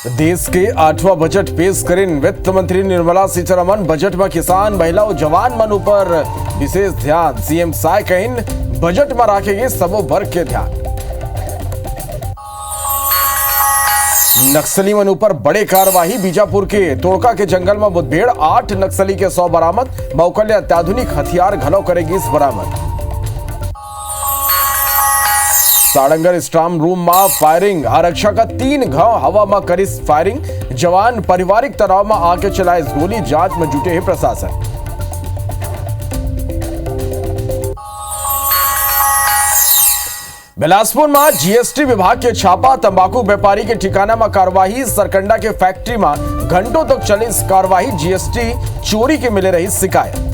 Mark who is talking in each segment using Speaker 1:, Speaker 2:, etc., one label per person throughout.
Speaker 1: देश के 8वां बजट पेश करीन वित्त मंत्री निर्मला सीतारमण। बजट में किसान, महिला और जवान मन ऊपर विशेष ध्यान। सीएम साय कहीन बजट में रखेगी सबो वर्ग के ध्यान। नक्सली मन ऊपर बड़े कार्यवाही। बीजापुर के तोड़का के जंगल में मुठभेड़, 8 नक्सली के 100 बरामद। मौकले अत्याधुनिक हथियार घलो करेगी इस बरामद। साड़ंगर स्ट्रांग रूम में फायरिंग, आरक्षा का 3 घाव हवा में करी फायरिंग। जवान पारिवारिक तनाव में आके चलाए गोली, जांच में जुटे है प्रशासन। बिलासपुर में जीएसटी विभाग के छापा, तंबाकू व्यापारी के ठिकाना में कार्रवाई। सरकंडा के फैक्ट्री में घंटों तक चली इस कार्रवाई। जीएसटी चोरी के मिले रही शिकायत।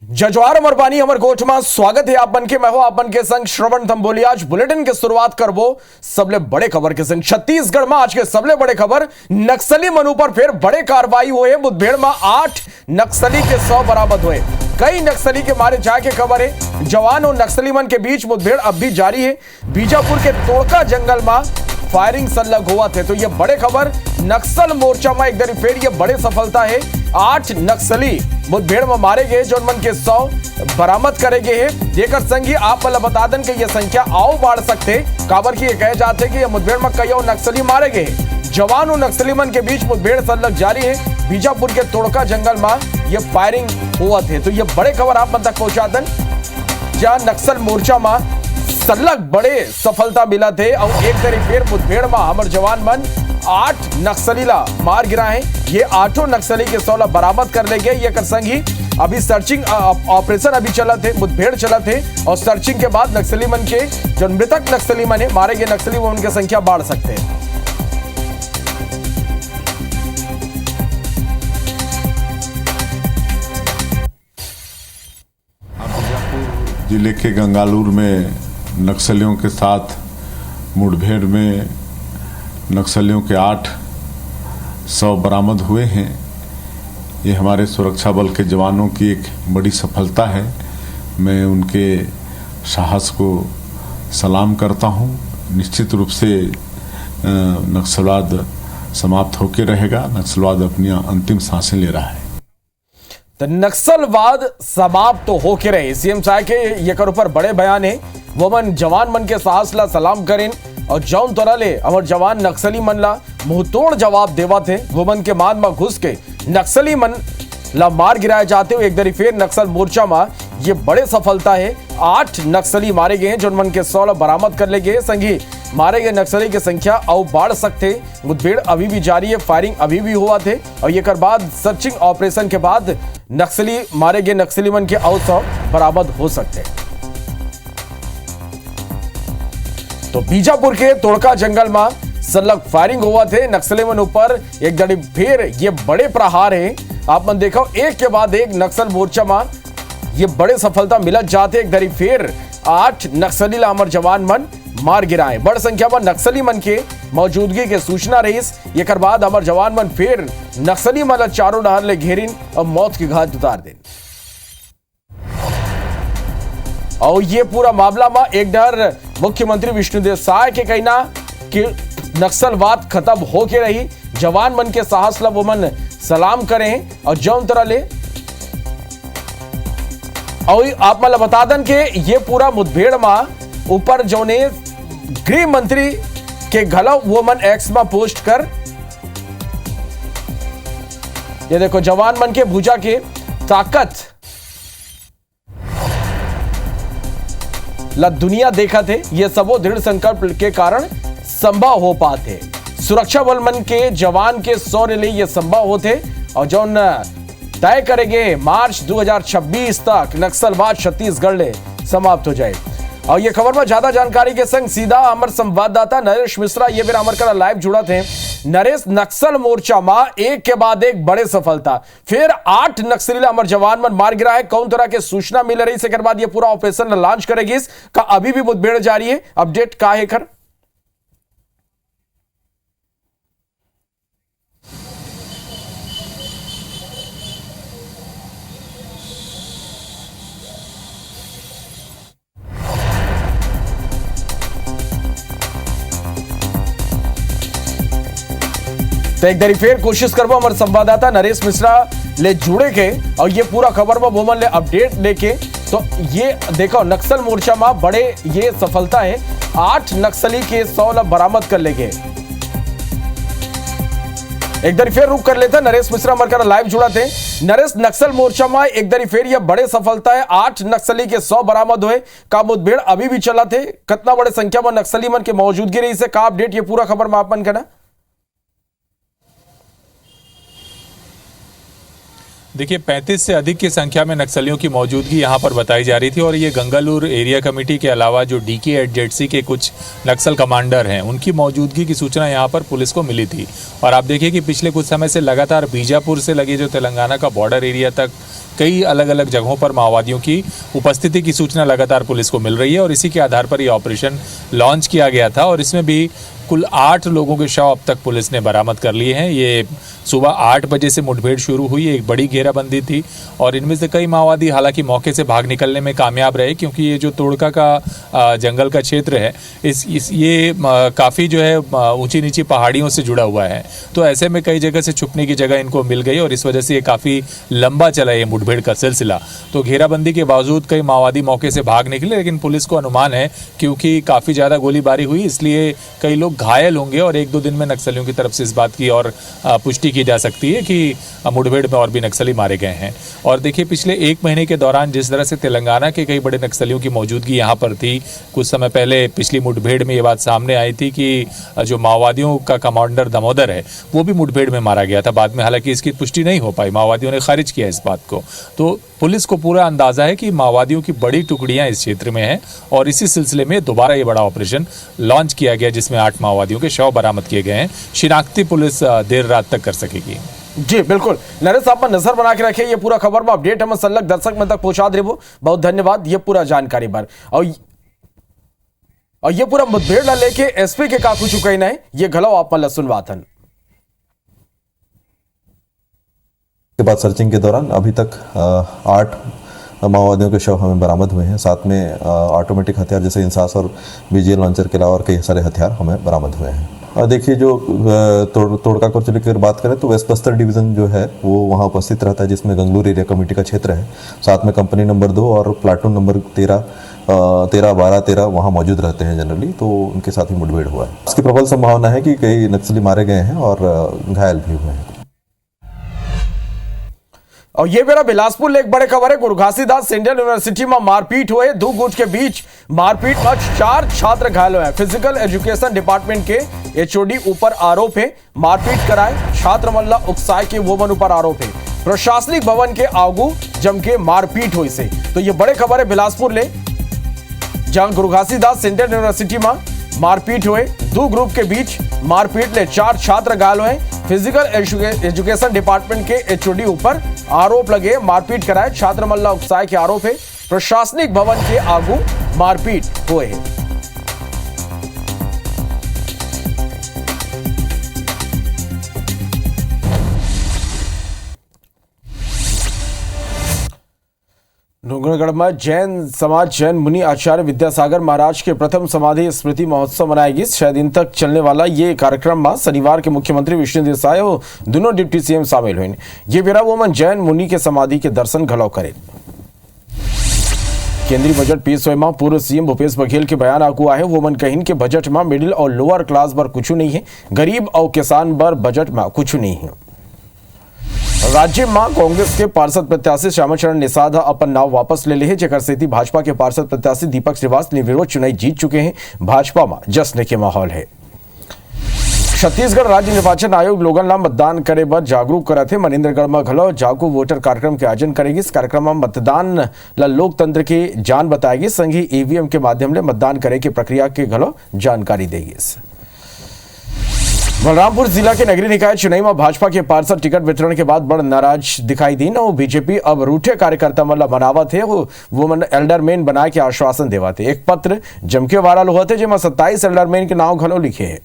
Speaker 1: जजवार अमरपानी हमर गोठ में स्वागत है आपन के। मैं हूं आपन के संग श्रवण थम्बोली। आज बुलेटिन के शुरुआत करबो सबले बड़े खबर के संग। छत्तीसगढ़ में आज के सबले बड़े खबर, नक्सली मनू पर फिर बड़े कार्रवाई हुए। मुठभेड़ में 8 नक्सली के 100 बरामद हुए। कई नक्सली के मारे जाए के खबर है। जवान और नक्सली मन के बीच मुठभेड़ अब भी जारी है। बीजापुर के तोड़का जंगल में फायरिंग संलग्न हुआ थे। तो ये बड़े खबर, नक्सल मोर्चा में एक बार फिर ये बड़े सफलता है। 8 नक्सली मुठभेड़ में मारे गए, जो मन के 100 बरामद करे गए हैं। जेकर संगी आप मतलब बता दें कि ये संख्या आओ बढ़ सकते। काबर की ये कहे जाते कि ये मुठभेड़ में कई नक्सली मारे गए। जवान और नक्सली मन के बीच मुठभेड़ संलग्न जारी है। बीजापुर के तोड़का जंगल में ये फायरिंग हुआ थे। तो ये बड़े खबर आप मन तक पहुंचा दें, जहां नक्सल मोर्चा में सलग बड़े सफलता मिला थे। और एक तरीके फिर मुठभेड़ में हमर जवान मन 8 नक्सली ला मार गिरा है। ये 8 नक्सली के 100 बरामद कर ले गए। ये कर संगी अभी सर्चिंग ऑपरेशन अभी चला थे, मुठभेड़ चला थे। और सर्चिंग के बाद नक्सली मन के जो मृतक नक्सली मन है, मारे गए नक्सली, वो उनकी संख्या बढ़ सकते हैं।
Speaker 2: जिले के गंगालूर में नक्सलियों के साथ मुठभेड़ में नक्सलियों के 800 बरामद हुए हैं। ये हमारे सुरक्षा बल के जवानों की एक बड़ी सफलता है। मैं उनके साहस को सलाम करता हूँ। निश्चित रूप से नक्सलवाद समाप्त होकर रहेगा। नक्सलवाद अपनी अंतिम सांसें ले रहा है।
Speaker 1: तो नक्सलवाद समाप्त तो होके रहे। सीएम साहब के ये कर ऊपर बड़े बयान है। वो मन जवान मन के साहस ला सलाम करें। और जौन तरह ले हमार जवान नक्सली मन ला मुंहतोड़ जवाब देवा थे। वो मन के मान में घुस के नक्सली मन ला मार गिराए जाते हुए एक दरी फिर नक्सल मोर्चा में ये बड़े सफलता है। 8 नक्सली मारे गए हैं, जो मन के 100 बरामद कर ले गए। संगी मारे गए नक्सली की संख्या और बढ़ सकते। मुठभेड़ अभी भी जारी है, फायरिंग अभी भी हुआ थे। और ये कर बाद सर्चिंग ऑपरेशन के बाद नक्सली मारे गए नक्सली मन के और 100 बरामद हो सकते। तो बीजापुर के तोड़का जंगल में संलग्न फायरिंग हुआ थे। नक्सली मन ऊपर एक दड़ी फिर ये बड़े प्रहार है। आप मन देखो एक के बाद एक नक्सल मोर्चा में ये बड़े सफलता मिलत जाते। एक दड़ी फिर 8 नक्सली ला हमर जवान मन मार गिराए। बड़ संख्या में नक्सली मन के मौजूदगी के सूचना रही। ये कर बाद हमर जवान मन फिर नक्सली मन चारों नहर ले घेरिन और मौत की घाट उतार दें। और ये पूरा मामला में एक डर मुख्यमंत्री विष्णुदेव साय के कहना कि नक्सलवाद खत्म होके रही। जवान मन के साहस ला वो मन सलाम करें। और जौन तरह ले और आप मतलब बता दें कि ये पूरा मुठभेड़ में ऊपर जो ने गृह मंत्री के घलो वो मन एक्स में पोस्ट कर, ये देखो जवान मन के भुजा के ताकत ला दुनिया देखा थे। ये सबो दृढ़ संकल्प के कारण संभव हो पाते। सुरक्षा बल मन के जवान के शौर्य लिए ये संभव होते। और जो तय करेंगे मार्च 2026 तक नक्सलवाद छत्तीसगढ़ ले समाप्त हो जाए। और ये खबर में ज्यादा जानकारी के संग सीधा हमार संवाददाता नरेश मिश्रा ये भी हमारे करा लाइव जुड़ा थे। नरेश, नक्सल मोर्चा में एक के बाद एक बड़े सफलता, फिर 8 नक्सली हमारे जवान मन मार गिरा है। कौन तरह के सूचना मिल रही से बाद ये पूरा ऑपरेशन लॉन्च करेगी। इसका अभी भी मुठभेड़ जारी है। अपडेट का है खर? तो एक बार फिर कोशिश करबो हमारे संवाददाता नरेश मिश्रा ले जुड़े के और ये पूरा खबर में वोमन ले अपडेट लेके। तो ये देखो नक्सल मोर्चा में बड़े ये सफलता है, 8 नक्सली के 100 बरामद कर ले गए। एक बार फिर रुक कर लेते हैं, नरेश मिश्रा हमारे लाइव जुड़ा थे। नरेश, नक्सल मोर्चा में एक बार फिर यह बड़े सफलता है, 8 नक्सली के 100 बरामद हुए। का मुठभेड़ अभी भी चला थे, कितना बड़े संख्या में नक्सली मन के मौजूदगी रही से का अपडेट ये पूरा खबर में आपन करना।
Speaker 3: देखिए 35 से अधिक की संख्या में नक्सलियों की मौजूदगी यहां पर बताई जा रही थी और ये गंगालूर एरिया कमेटी के अलावा जो DK@ZC के कुछ नक्सल कमांडर हैं उनकी मौजूदगी की सूचना यहां पर पुलिस को मिली थी। और आप देखिए कि पिछले कुछ समय से लगातार बीजापुर से लगे जो तेलंगाना का बॉर्डर एरिया तक कई अलग अलग जगहों पर माओवादियों की उपस्थिति की सूचना लगातार पुलिस को मिल रही है और इसी के आधार पर यह ऑपरेशन लॉन्च किया गया था और इसमें भी कुल 8 लोगों के शव अब तक पुलिस ने बरामद कर लिए हैं। ये सुबह 8 बजे से मुठभेड़ शुरू हुई, एक बड़ी घेराबंदी थी और इनमें से कई माओवादी हालांकि मौके से भाग निकलने में कामयाब रहे क्योंकि ये जो तोड़का का जंगल का क्षेत्र है ये काफ़ी जो है ऊंची नीची पहाड़ियों से जुड़ा हुआ है, तो ऐसे में कई जगह से छुपने की जगह इनको मिल गई और इस वजह से ये काफ़ी लंबा चला ये मुठभेड़ का सिलसिला। तो घेराबंदी के बावजूद कई माओवादी मौके से भाग निकले, लेकिन पुलिस को अनुमान है क्योंकि काफ़ी ज़्यादा गोलीबारी हुई इसलिए कई लोग घायल होंगे और 1-2 दिन में नक्सलियों की तरफ से इस बात की और पुष्टि की जा सकती है कि मुठभेड़ में और भी नक्सली मारे गए हैं। और देखिए पिछले 1 महीने के दौरान जिस तरह से तेलंगाना के कई बड़े नक्सलियों की मौजूदगी यहाँ पर थी, कुछ समय पहले पिछली मुठभेड़ में ये बात सामने आई थी कि जो माओवादियों का कमांडर दामोदर है वो भी मुठभेड़ में मारा गया था। बाद में हालांकि इसकी पुष्टि नहीं हो पाई, माओवादियों ने खारिज किया इस बात को। तो पुलिस को पूरा अंदाजा है कि माओवादियों की बड़ी टुकड़ियां इस क्षेत्र में हैं और इसी सिलसिले में दोबारा ये बड़ा ऑपरेशन लॉन्च किया गया जिसमें 8 माओवादियों के शव बरामद किए गए हैं। शिनाख्ती पुलिस देर रात तक कर सकेगी।
Speaker 1: जी बिल्कुल नरेश, आप नजर बना के रखे, ये पूरा खबर में अपडेट हम सलग दर्शक में तक पहुंचा दे। बहुत धन्यवाद ये पूरा जानकारी पर। और ये पूरा मुठभेड़ न लेके SP के काकू चुके नहीं, ये घलो आप सुनवाथन
Speaker 4: के बाद सर्चिंग के दौरान अभी तक 8 माओवादियों के शव हमें बरामद हुए हैं। साथ में ऑटोमेटिक हथियार जैसे इंसास और BGL लॉन्चर के अलावा और कई सारे हथियार हमें बरामद हुए हैं। और देखिए जो तोड़का को लेकर बात करें तो वेस्ट बस्तर डिवीज़न जो है वो वहाँ उपस्थित रहता है जिसमें गंगलूर एरिया कमेटी का क्षेत्र है। साथ में कंपनी नंबर 2 और प्लाटून नंबर 13, 12, 13 वहाँ मौजूद रहते हैं जनरली, तो उनके साथ ही मुठभेड़ हुआ है। इसकी प्रबल संभावना है कि कई नक्सली मारे गए हैं और घायल भी हुए हैं।
Speaker 1: और ये मेरा बिलासपुर एक बड़े खबर है, गुरु घासीदास सेंट्रल यूनिवर्सिटी में मारपीट हुए, 2 गुट के बीच मारपीट में 4 छात्र घायल हुए हैं। फिजिकल एजुकेशन डिपार्टमेंट के HOD ऊपर आरोप है, मारपीट कराए छात्र मल्ला उकसाए के वोमन ऊपर आरोप है। प्रशासनिक भवन के आगू जम के मारपीट हुई से। तो ये बड़े खबर है बिलासपुर ले, जहां गुरु घासीदास सेंट्रल यूनिवर्सिटी में मारपीट हुए, 2 ग्रुप के बीच मारपीट ले 4 छात्र घायल हुए। फिजिकल एजुकेशन डिपार्टमेंट के HOD ऊपर आरोप लगे, मारपीट कराए छात्र मल्ला उकसाए के आरोप है। प्रशासनिक भवन के आगू मारपीट हुए। डूंगरगढ़ में जैन समाज जैन मुनि आचार्य विद्यासागर महाराज के प्रथम समाधि स्मृति महोत्सव मनाएगी। 6 दिन तक चलने वाला ये कार्यक्रम में शनिवार के मुख्यमंत्री विष्णु देसाई और दोनों डिप्टी CM शामिल हुए। ये बेरा वोमन जैन मुनि के समाधि के दर्शन घलौ करे। केंद्रीय बजट पेश हुए में पूर्व CM भूपेश बघेल के बयान आगू आए। वोमन कहिन के बजट में मिडिल और लोअर क्लास पर कुछ नहीं है, गरीब और किसान पर बजट में कुछ नहीं है। राज्य में कांग्रेस के पार्षद प्रत्याशी श्यामाचरण निषाद अपन नाव वापस ले लिए, जेकर सेती भाजपा के पार्षद प्रत्याशी दीपक श्रीवास निर्विरोध चुनाव जीत चुके हैं। भाजपा में जश्न के माहौल है। छत्तीसगढ़ राज्य निर्वाचन आयोग लोगन ला मतदान करे बर जागरूक करे थे। मनेन्द्रगढ़ में घलो जागो वोटर कार्यक्रम के आयोजन करेगी। इस कार्यक्रम में मतदान ला लोकतंत्र की जान बताएगी, संग ही EVM के माध्यम से मतदान करे की प्रक्रिया के घलो जानकारी देगी। बलरामपुर जिला के नगरीय निकाय चुनाव में भाजपा के पार्षद टिकट वितरण के बाद बड़ नाराज दिखाई दी न। बीजेपी अब रूठे कार्यकर्ता मतलब बनावा थे, वो मन एल्डरमैन बनाए के आश्वासन देवा थे। एक पत्र जमके वायरल हुआ थे जिसमें 27 एल्डरमैन के नाम घलो लिखे हैं।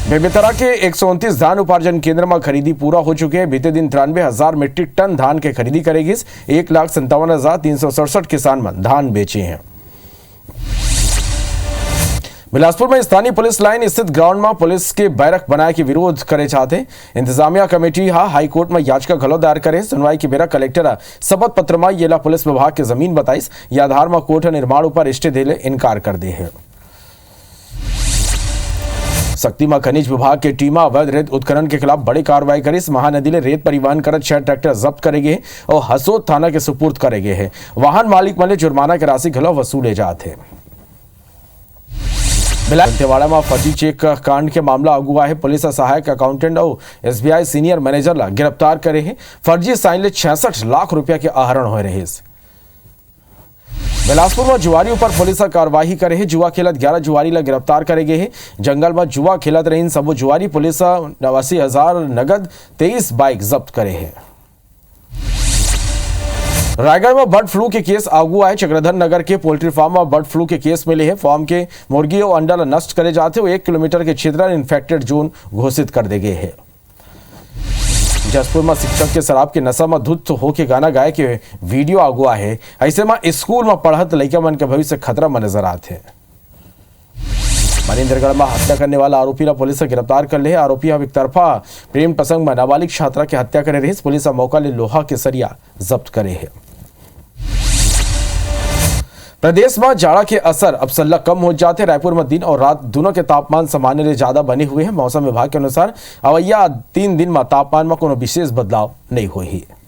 Speaker 1: बेमेतरा के 129 धान उपार्जन केंद्र में खरीदी पूरा हो चुके हैं। बीते दिन 93,000 मीट्रिक टन धान के खरीदी करेगी। 1,57,367 किसान मन धान बेचे हैं। बिलासपुर में स्थानीय पुलिस लाइन स्थित ग्राउंड में पुलिस के बैरक बनाए के विरोध करे चाहते इंतजामिया कमेटी हाईकोर्ट में याचिका घलो दायर करे। सुनवाई के बेरा कलेक्टर शपथ पत्र में येला पुलिस विभाग के जमीन बताइस, या आधार में कोर्ट निर्माण पर स्टे देले इनकार कर दे है। शक्ति में खनिज विभाग के टीम अवैध रेत उत्खनन के खिलाफ बड़ी कार्रवाई करी। महानदी ने रेत परिवहन कर 6 ट्रैक्टर जब्त करेगे और हसोद थाना के सुपुर्द करेगे है। वाहन मालिक वाले जुर्माना की राशि घलो वसूले जाते। दंतेवाड़ा में फर्जी चेक कांड के मामला अगुआ है। पुलिस सहायक अकाउंटेंट और SBI सीनियर मैनेजर ला गिरफ्तार करे है। फर्जी साइन ले 66 लाख रुपया के आहरण हो रहे। बिलासपुर में जुआरी पर पुलिस कार्रवाई करे है। जुआ खेलत 11 जुआरी ला गिरफ्तार करे गए है। जंगल में जुआ खेलत रही सबो जुआरी पुलिस 89,000 नगद 23 बाइक जब्त करे है। रायगढ़ में बर्ड फ्लू के केस आगू आए। चक्रधर नगर के पोल्ट्री फार्म में बर्ड फ्लू के केस मिले हैं। फार्म के मुर्गी और अंडा नष्ट करे जाते हुए 1 किलोमीटर के क्षेत्र इन्फेक्टेड जोन घोषित कर दे गए हैं। जसपुर में शिक्षक के शराब के नशा में धुत होके गाना गाए के वीडियो आगुआ है। ऐसे में स्कूल में पढ़त लड़का मन के भविष्य खतरा में नजर आते हैं। मनिंदरगढ़ में हत्या करने वाला आरोपी ला पुलिस गिरफ्तार कर ले। आरोपी अब एक तरफा प्रेम प्रसंग में नाबालिग छात्रा की हत्या करे रही। पुलिस मौका ले लोहा के सरिया जब्त करे है। प्रदेश में जाड़ा के असर अब सल्ला कम हो जाते। रायपुर में दिन और रात दोनों के तापमान सामान्य से ज्यादा बने हुए हैं। मौसम विभाग के अनुसार अवैया 3 दिन में तापमान में कोनो विशेष बदलाव नहीं हुई है।